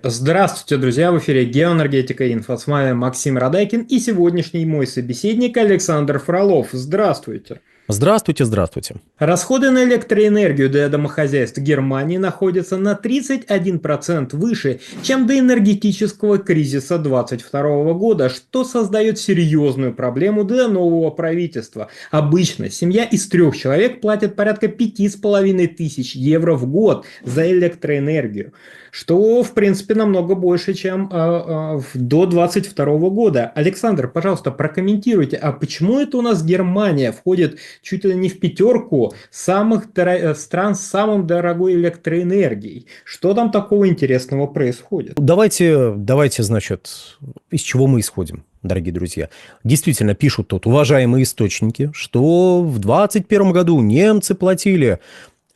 Здравствуйте, друзья! В эфире «Геоэнергетика Инфо». С вами Максим Радайкин и сегодняшний мой собеседник Александр Фролов. Здравствуйте! Здравствуйте, здравствуйте. Расходы на электроэнергию для домохозяйств Германии находятся на 31% выше, чем до энергетического кризиса 2022 года, что создает серьезную проблему для нового правительства. Обычно семья из 3 человек платит порядка 5500 евро в год за электроэнергию, что, в принципе, намного больше, чем до 2022 года. Александр, пожалуйста, прокомментируйте, а почему это у нас Германия входит чуть ли не в пятерку стран с самой дорогой электроэнергией? Что там такого интересного происходит? Давайте, значит, из чего мы исходим, дорогие друзья. Действительно, пишут тут уважаемые источники, что в 2021 году немцы платили,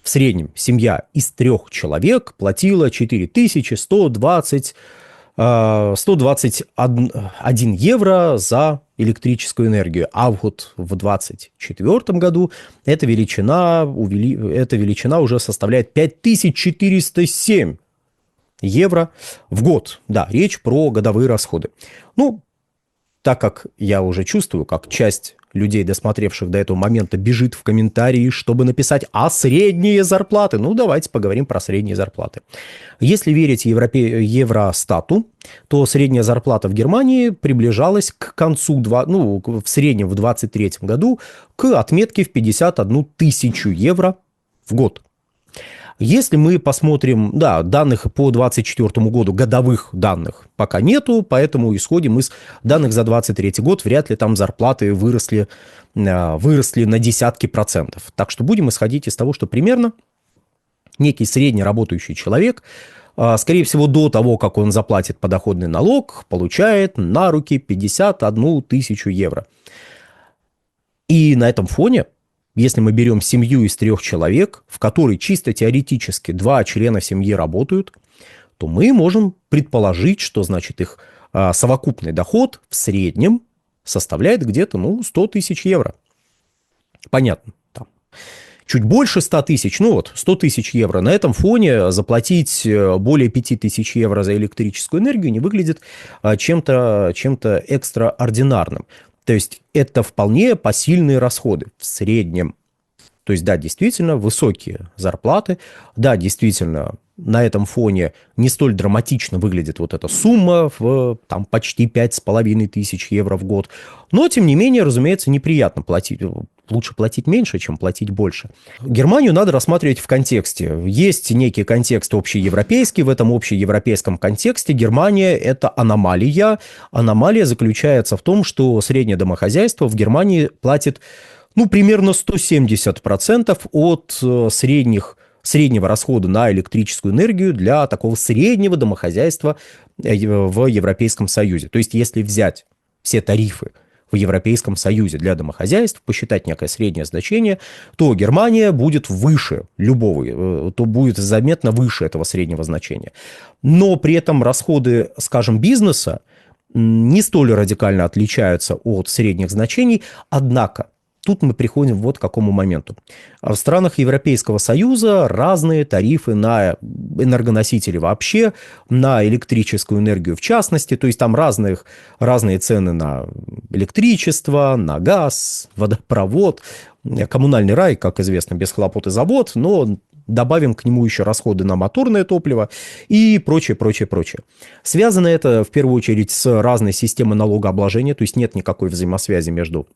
в среднем, семья из 3 человек платила 4120 121 евро за электрическую энергию. А вот в 2024 году эта величина уже составляет 5407 евро в год. Да, речь про годовые расходы. Ну, так как я уже чувствую, как часть людей, досмотревших до этого момента, бежит в комментарии, чтобы написать «а средние зарплаты?», ну, давайте поговорим про средние зарплаты. Если верить Евростату, то средняя зарплата в Германии приближалась к концу, в среднем в 2023 году, к отметке в 51 тысячу евро в год. Если мы посмотрим, да, данных по 2024 году, годовых данных пока нету, поэтому исходим из данных за 2023 год, вряд ли там зарплаты выросли на десятки процентов. Так что будем исходить из того, что примерно некий средний работающий человек, скорее всего, до того, как он заплатит подоходный налог, получает на руки 51 тысячу евро. И на этом фоне, если мы берем семью из 3 человек, в которой чисто теоретически 2 члена семьи работают, то мы можем предположить, что, значит, их совокупный доход в среднем составляет где-то, 100 тысяч евро. Понятно. Там чуть больше 100 тысяч, 100 тысяч евро. На этом фоне заплатить более 5000 евро за электрическую энергию не выглядит чем-то экстраординарным. То есть это вполне посильные расходы в среднем. То есть, да, действительно, высокие зарплаты. Да, действительно, на этом фоне не столь драматично выглядит вот эта сумма в почти 5500 евро в год. Но, тем не менее, разумеется, неприятно платить. Лучше платить меньше, чем платить больше. Германию надо рассматривать в контексте. Есть некий контекст общеевропейский. В этом общеевропейском контексте Германия – это аномалия. Аномалия заключается в том, что среднее домохозяйство в Германии платит примерно 170% от среднего расхода на электрическую энергию для такого среднего домохозяйства в Европейском Союзе. То есть, если взять все тарифы в Европейском Союзе для домохозяйств, посчитать некое среднее значение, то Германия будет выше то будет заметно выше этого среднего значения. Но при этом расходы, скажем, бизнеса не столь радикально отличаются от средних значений, однако тут мы приходим вот к какому моменту. В странах Европейского Союза разные тарифы на энергоносители вообще, на электрическую энергию в частности, то есть там разные цены на электричество, на газ, водопровод, коммунальный рай, как известно, без хлопот и забот, но добавим к нему еще расходы на моторное топливо и прочее, прочее, прочее. Связано это в первую очередь с разной системой налогообложения, то есть нет никакой взаимосвязи между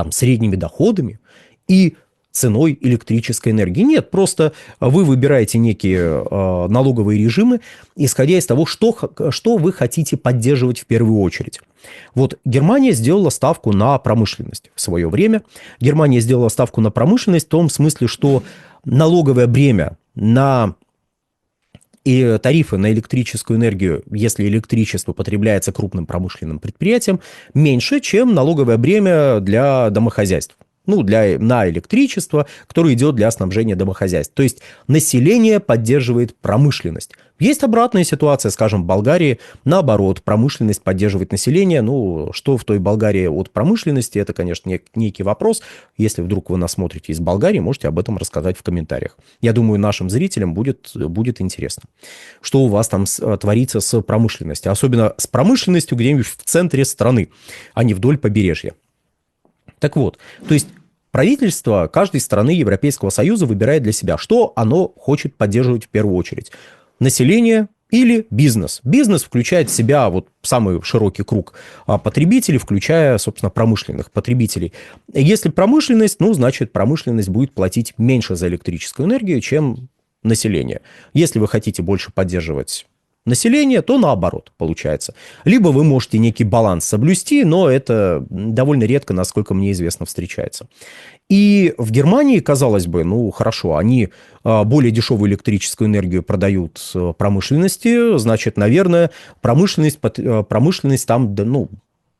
средними доходами и ценой электрической энергии. Нет, просто вы выбираете некие налоговые режимы, исходя из того, что вы хотите поддерживать в первую очередь. Вот Германия сделала ставку на промышленность в свое время. Германия сделала ставку на промышленность в том смысле, что налоговое бремя и тарифы на электрическую энергию, если электричество потребляется крупным промышленным предприятием, меньше, чем налоговое бремя для домохозяйств. ну, на электричество, которое идет для снабжения домохозяйств. То есть население поддерживает промышленность. Есть обратная ситуация, скажем, в Болгарии, наоборот, промышленность поддерживает население. Ну, что в той Болгарии от промышленности, это, конечно, некий вопрос. Если вдруг вы нас смотрите из Болгарии, можете об этом рассказать в комментариях. Я думаю, нашим зрителям будет интересно, что у вас там творится с промышленностью. Особенно с промышленностью где-нибудь в центре страны, а не вдоль побережья. Так вот, то есть правительство каждой страны Европейского Союза выбирает для себя, что оно хочет поддерживать в первую очередь. Население или бизнес. Бизнес включает в себя вот самый широкий круг потребителей, включая, собственно, промышленных потребителей. Если промышленность, ну, значит, промышленность будет платить меньше за электрическую энергию, чем население. Если вы хотите больше поддерживать население, то наоборот получается. Либо вы можете некий баланс соблюсти, но это довольно редко, насколько мне известно, встречается. И в Германии, казалось бы, ну хорошо, они более дешевую электрическую энергию продают промышленности, значит, наверное, промышленность там, ну,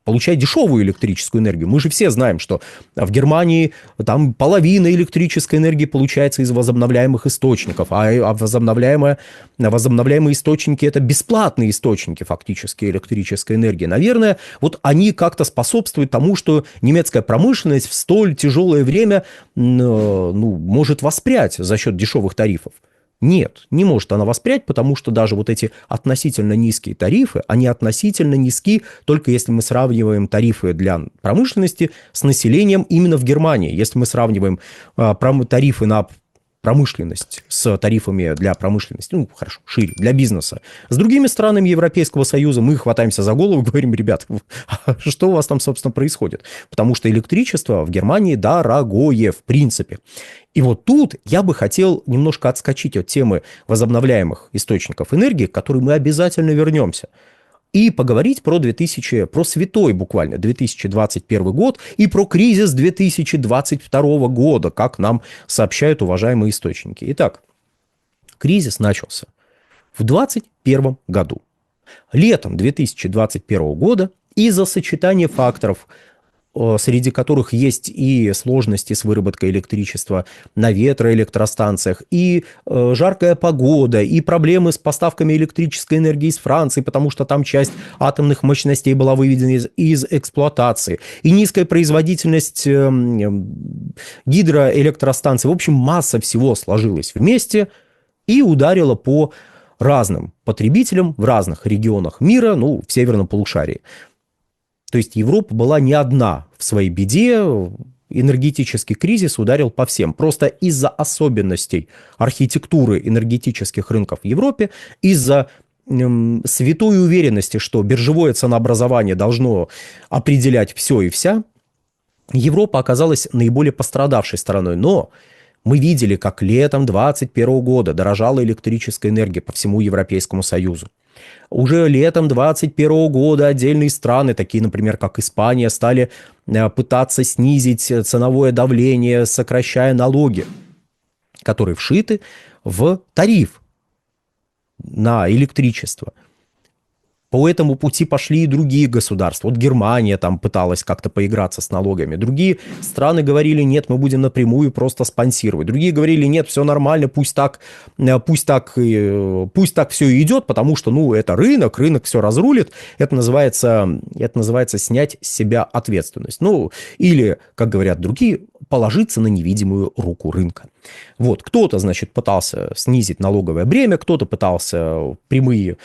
получать дешевую электрическую энергию. Мы же все знаем, что в Германии там половина электрической энергии получается из возобновляемых источников, а возобновляемые источники – это бесплатные источники фактически электрической энергии. Наверное, вот они как-то способствуют тому, что немецкая промышленность в столь тяжелое время может воспрять за счет дешевых тарифов. Нет, не может она воспрять, потому что даже вот эти относительно низкие тарифы, они относительно низки, только если мы сравниваем тарифы для промышленности с населением именно в Германии. Если мы сравниваем тарифы на промышленность с тарифами для промышленности, ну, хорошо, шире, для бизнеса. С другими странами Европейского Союза мы хватаемся за голову и говорим: ребят, что у вас там, собственно, происходит? Потому что электричество в Германии дорогое, в принципе. И вот тут я бы хотел немножко отскочить от темы возобновляемых источников энергии, к которой мы обязательно вернемся, и поговорить про святой буквально 2021 год и про кризис 2022 года, как нам сообщают уважаемые источники. Итак, кризис начался в 2021 году. Летом 2021 года из-за сочетания факторов, среди которых есть и сложности с выработкой электричества на ветроэлектростанциях, и жаркая погода, и проблемы с поставками электрической энергии из Франции, потому что там часть атомных мощностей была выведена из эксплуатации, и низкая производительность гидроэлектростанций. В общем, масса всего сложилась вместе и ударила по разным потребителям в разных регионах мира, ну, в северном полушарии. То есть Европа была не одна в своей беде, энергетический кризис ударил по всем. Просто из-за особенностей архитектуры энергетических рынков в Европе, из-за святой уверенности, что биржевое ценообразование должно определять все и вся, Европа оказалась наиболее пострадавшей стороной. Но мы видели, как летом 2021 года дорожала электрическая энергия по всему Европейскому Союзу. Уже летом 2021 года отдельные страны, такие, например, как Испания, стали пытаться снизить ценовое давление, сокращая налоги, которые вшиты в тариф на электричество. По этому пути пошли и другие государства. Вот Германия там пыталась как-то поиграться с налогами. Другие страны говорили: нет, мы будем напрямую просто спонсировать. Другие говорили: нет, все нормально, пусть так все и идет, потому что, ну, это рынок все разрулит. Это называется снять с себя ответственность. Ну, или, как говорят другие, положиться на невидимую руку рынка. Вот, кто-то, значит, пытался снизить налоговое бремя, кто-то пытался прямую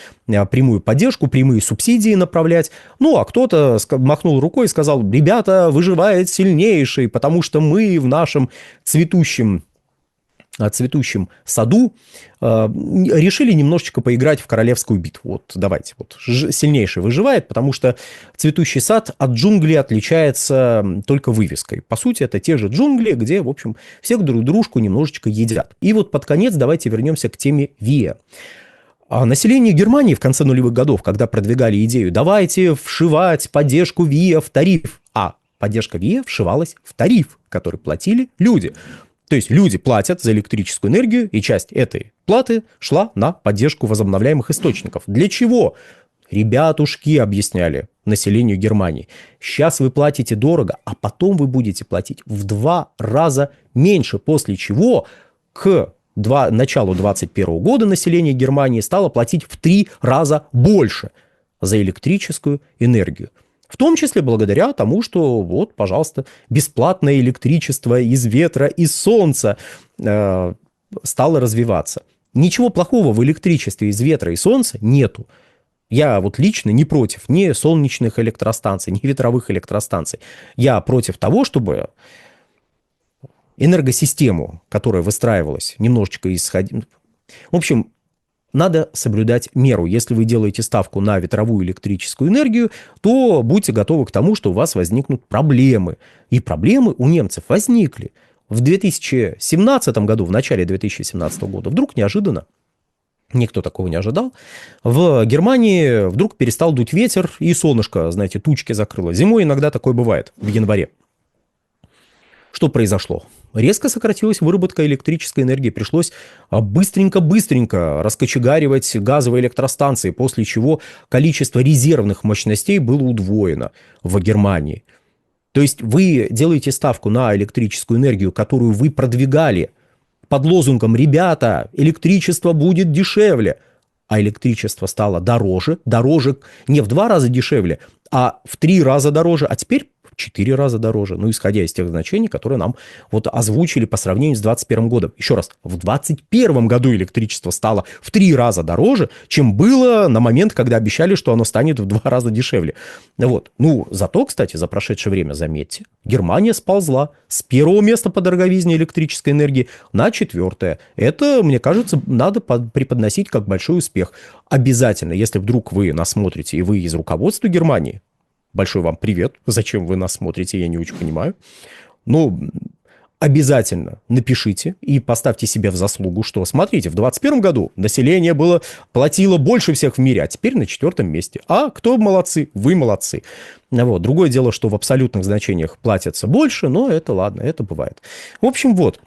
поддержку, прямые субсидии направлять, ну, а кто-то махнул рукой и сказал: ребята, выживает сильнейший, потому что мы в нашем цветущем саду решили немножечко поиграть в королевскую битву. Вот давайте, вот сильнейший выживает, потому что цветущий сад от джунглей отличается только вывеской. По сути, это те же джунгли, где, в общем, всех друг дружку немножечко едят. И вот под конец давайте вернемся к теме ВИЭ. А население Германии в конце нулевых годов, когда продвигали идею «давайте вшивать поддержку ВИЭ в тариф», а поддержка ВИЭ вшивалась в тариф, который платили люди. То есть люди платят за электрическую энергию, и часть этой платы шла на поддержку возобновляемых источников. Для чего? ребятушки, объясняли населению Германии, сейчас вы платите дорого, а потом вы будете платить в 2 раза меньше, после чего к началу 2021 года население Германии стало платить в 3 раза больше за электрическую энергию. В том числе благодаря тому, что вот, пожалуйста, бесплатное электричество из ветра и солнца стало развиваться. Ничего плохого в электричестве из ветра и солнца нету. Я вот лично не против ни солнечных электростанций, ни ветровых электростанций. Я против того, чтобы энергосистему, которая выстраивалась, немножечко исходить. В общем, надо соблюдать меру. Если вы делаете ставку на ветровую электрическую энергию, то будьте готовы к тому, что у вас возникнут проблемы. И проблемы у немцев возникли. В 2017 году, в начале 2017 года, вдруг неожиданно, никто такого не ожидал, в Германии вдруг перестал дуть ветер, и солнышко, знаете, тучки закрыло. Зимой иногда такое бывает, в январе. Что произошло? Резко сократилась выработка электрической энергии. Пришлось быстренько раскочегаривать газовые электростанции, после чего количество резервных мощностей было удвоено в Германии. То есть вы делаете ставку на электрическую энергию, которую вы продвигали под лозунгом «Ребята, электричество будет дешевле», а электричество стало дороже не в 2 раза дешевле, а в 3 раза дороже, а теперь в 4 раза дороже, ну, исходя из тех значений, которые нам вот озвучили по сравнению с 2021 годом. Еще раз, в 2021 году электричество стало в 3 раза дороже, чем было на момент, когда обещали, что оно станет в 2 раза дешевле. Вот. Ну, зато, кстати, за прошедшее время, заметьте, Германия сползла с 1-го места по дороговизне электрической энергии на 4-е. Это, мне кажется, надо преподносить как большой успех. Обязательно, если вдруг вы нас смотрите, и вы из руководства Германии, большой вам привет. Зачем вы нас смотрите, я не очень понимаю. Но обязательно напишите и поставьте себе в заслугу, что, смотрите, в 2021 году население платило больше всех в мире, а теперь на 4-м месте. А кто молодцы? Вы молодцы. Вот. Другое дело, что в абсолютных значениях платятся больше, но это ладно, это бывает. В общем, вот.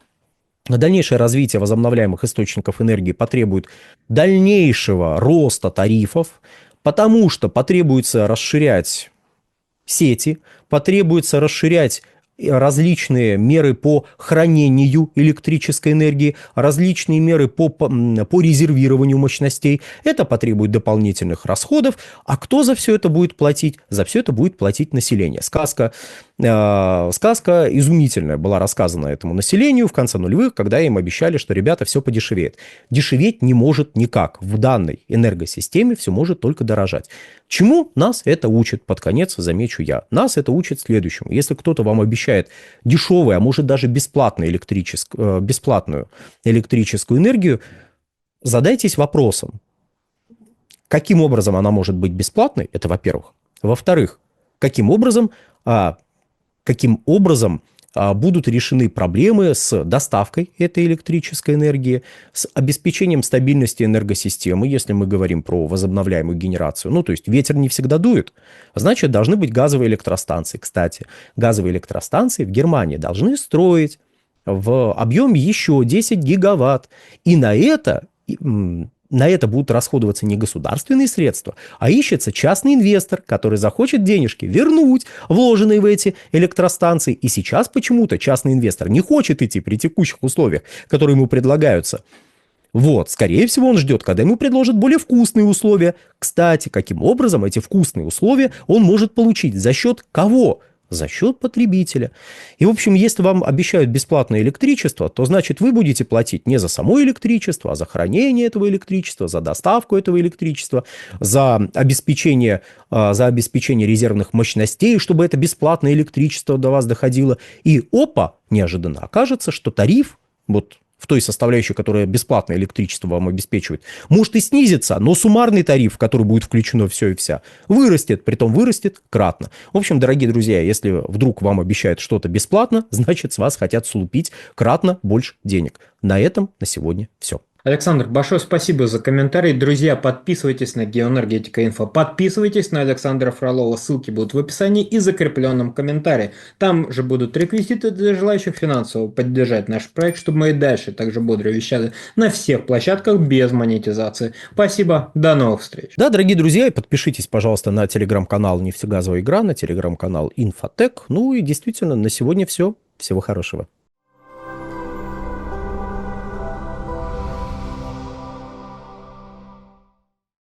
Дальнейшее развитие возобновляемых источников энергии потребует дальнейшего роста тарифов, потому что потребуется расширять сети, потребуется расширять различные меры по хранению электрической энергии, различные меры по резервированию мощностей. Это потребует дополнительных расходов. А кто за все это будет платить? За все это будет платить население. Сказка изумительная была рассказана этому населению в конце нулевых, когда им обещали, что, ребята, все подешевеет. Дешеветь не может никак. В данной энергосистеме все может только дорожать. Чему нас это учит? Под конец замечу я. Нас это учит следующему. Если кто-то вам обещает дешевую, а может даже бесплатную электрическую энергию, задайтесь вопросом, каким образом она может быть бесплатной, это во-первых. Во-вторых, каким образом будут решены проблемы с доставкой этой электрической энергии, с обеспечением стабильности энергосистемы, если мы говорим про возобновляемую генерацию. Ну, то есть ветер не всегда дует, значит, должны быть газовые электростанции. Кстати, газовые электростанции в Германии должны строить в объеме еще 10 гигаватт. И на это будут расходоваться не государственные средства, а ищется частный инвестор, который захочет денежки вернуть, вложенные в эти электростанции. И сейчас почему-то частный инвестор не хочет идти при текущих условиях, которые ему предлагаются. Вот, скорее всего, он ждет, когда ему предложат более вкусные условия. Кстати, каким образом эти вкусные условия он может получить? За счет кого? За счет потребителя. И, в общем, если вам обещают бесплатное электричество, то, значит, вы будете платить не за само электричество, а за хранение этого электричества, за доставку этого электричества, за обеспечение резервных мощностей, чтобы это бесплатное электричество до вас доходило. И, неожиданно окажется, что тариф, вот в той составляющей, которая бесплатное электричество вам обеспечивает, может и снизиться, но суммарный тариф, в который будет включено все и вся, вырастет, притом вырастет кратно. В общем, дорогие друзья, если вдруг вам обещают что-то бесплатно, значит, с вас хотят слупить кратно больше денег. На этом на сегодня все. Александр, большое спасибо за комментарий. Друзья, подписывайтесь на Геоэнергетика Инфо, подписывайтесь на Александра Фролова, ссылки будут в описании и закрепленном комментарии. Там же будут реквизиты для желающих финансово поддержать наш проект, чтобы мы и дальше также бодро вещали на всех площадках без монетизации. Спасибо, до новых встреч. Да, дорогие друзья, и подпишитесь, пожалуйста, на телеграм-канал «Нефтегазовая игра», на телеграм-канал «Инфотек». Ну и действительно, на сегодня все. Всего хорошего.